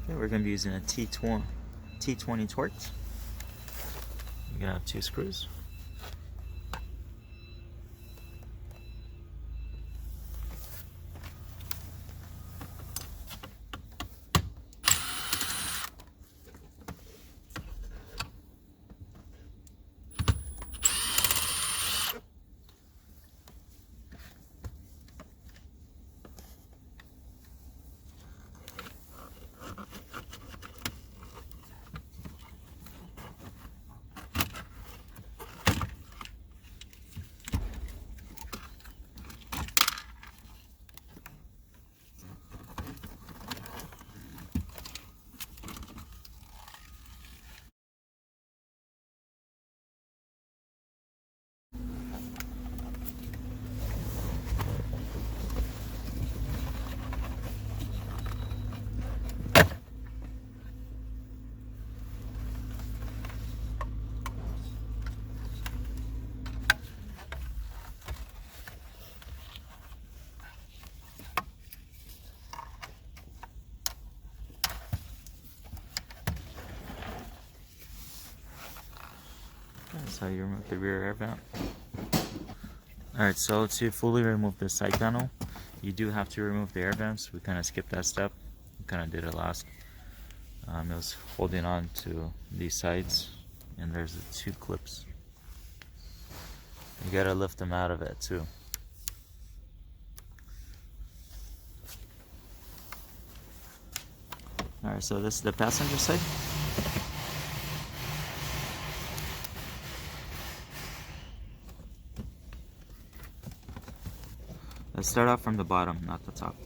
Okay, we're going to be using a T20 Torx. You're going to have 2 screws. That's how you remove the rear air vent. Alright, so to fully remove the side panel, you do have to remove the air vents. We kind of skipped that step. We kind of did it last. It was holding on to these sides, and there's the 2 clips. You gotta lift them out of it too. Alright, so this is the passenger side. Let's start off from the bottom, not the top.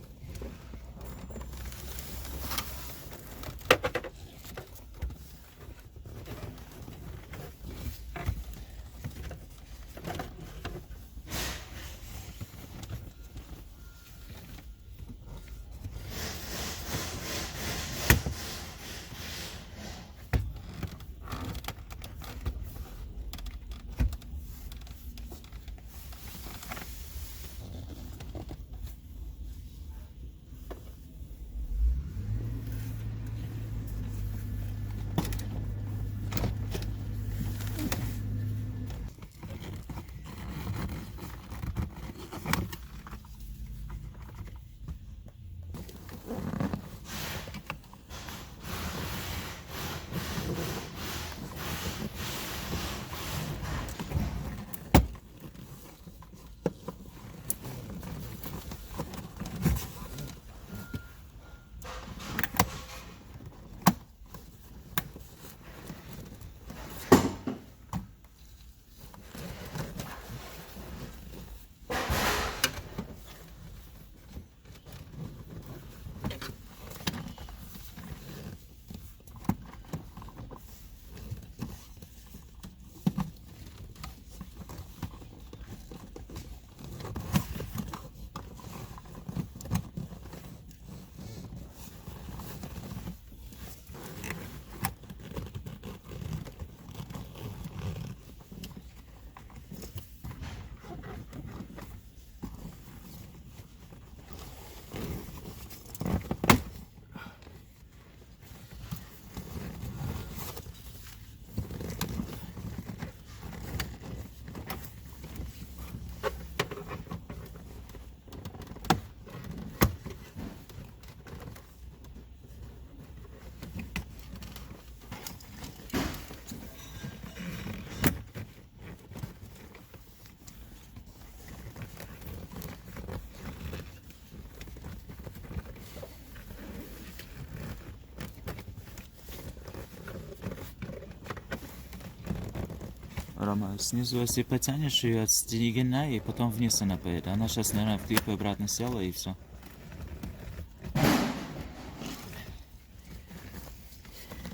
Рома, снизу если потянешь ее, отстегинай, и потом вниз она поедет. Она сейчас, наверное, в клип обратно села, и все.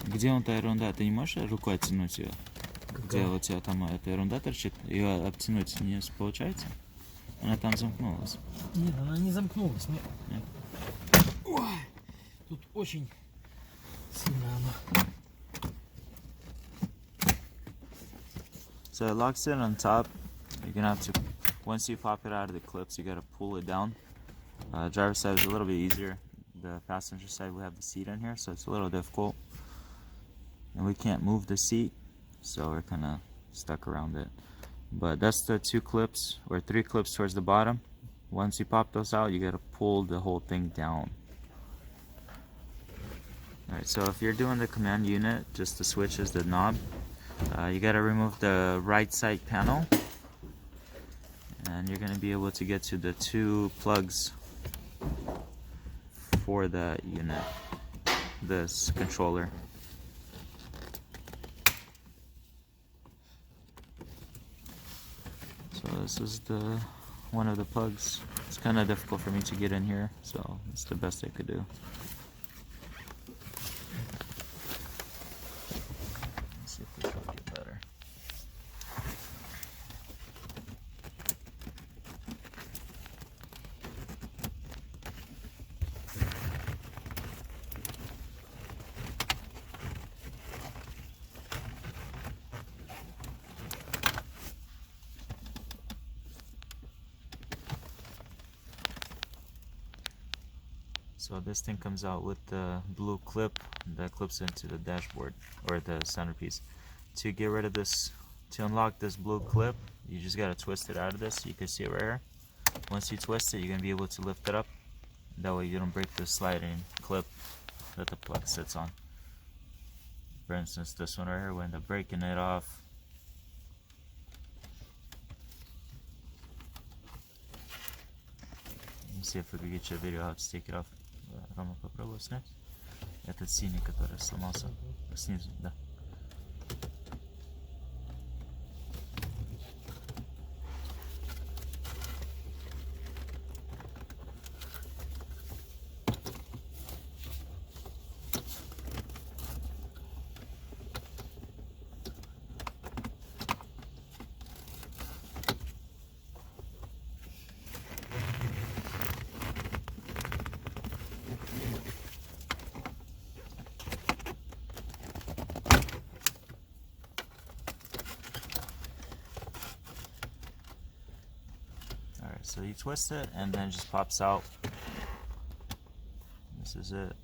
Где он та ерунда? Ты не можешь рукой оттянуть ее? Где у тебя там эта ерунда торчит? Ее обтянуть не получается? Она там замкнулась. Нет, она не замкнулась. Нет? Ой, тут очень сильно она. So it locks in on top. You're gonna have to, once you pop it out of the clips, you gotta pull it down. Driver's side is a little bit easier. the passenger side, we have the seat in here, so it's a little difficult. And we can't move the seat, so we're kind of stuck around it. But that's the 2 clips, or 3 clips towards the bottom. Once you pop those out, you gotta pull the whole thing down. Alright, so if you're doing the command unit, just the switch is the knob. You gotta remove the right side panel, and you're gonna be able to get to the 2 plugs for the unit, this controller. So this is the one of the plugs. It's kind of difficult for me to get in here, so it's the best I could do. Let's see if this will get better. So this thing comes out with the blue clip that clips into the dashboard, or the centerpiece. To get rid of this, to unlock this blue clip, you just gotta twist it out of this. You can see it right here. Once you twist it, you're gonna be able to lift it up. That way you don't break the sliding clip that the plug sits on. For instance, this one right here, we end up breaking it off. Let me see if we can get you a video how to take it off. Рома, попробуй снять. Этот синий, который сломался. Снизу, да. Alright, so you twist it and then it just pops out. This is it.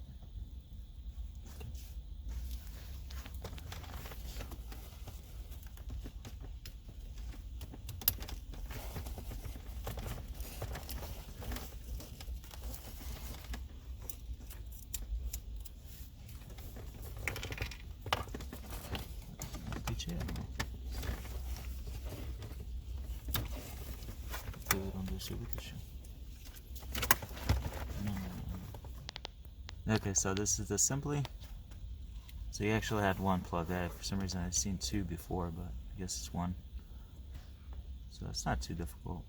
Okay, so this is the assembly. So you actually had 1 plug. For some reason I've seen 2 before, but I guess it's 1. So it's not too difficult.